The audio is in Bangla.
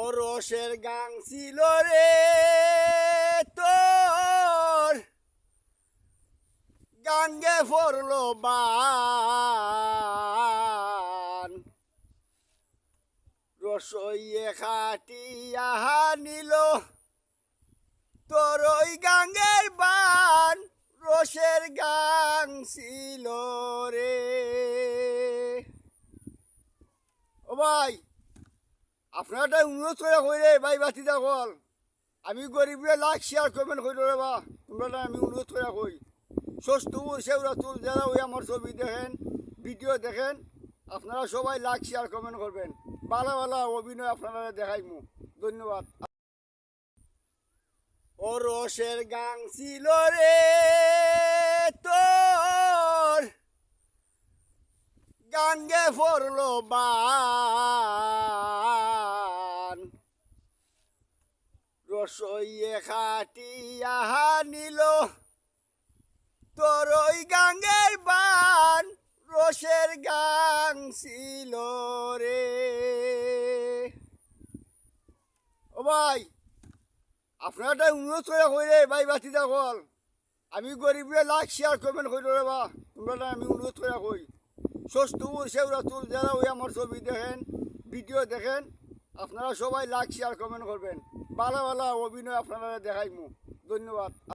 ও রসের গাং ছিল রে তোর গাঙ্গে পড়লো বান রসইয়ে খাটিয়া নিল তোর ওই গাঙ্গের বান রসের গাং ছিল রে। ও ভাই আপনার একটা অনুরোধ করে কইরে ভাই বাতি দেখল আমি গরিবরে লাইক শেয়ার কমেন্ট করি রে বা তোমরা আমি অনুরোধ করে কই সস্তুর সেউরাতুর যারা ওই আমার ছবি দেখেন ভিডিও দেখেন আপনারা সবাই লাইক শেয়ার কমেন্ট করবেন। ভালো ভালো অভিনয় আপনারা দেখাইমু। ধন্যবাদ। ও রসের গাং ছিল রে তোর গাঙ্গে পড়লো বান রসইয়ে খাটিয়া নিল তোর ওই গাঙ্গের বান রসের গাং ছিল রে। ও ভাই আপনার একটা অনুরোধ করে কইরে ভাই বাতি দেখল আমি গরিবরে লাইক শেয়ার কমেন্ট করি রে বা তোমরা আমি অনুরোধ করে কই সস্তুর সেউরাতুর যারা ওই আমার ছবি দেখেন ভিডিও দেখেন আপনারা সবাই লাইক শেয়ার কমেন্ট করবেন। ভালো ভালো অভিনয় আপনারা দেখাইমু। ধন্যবাদ।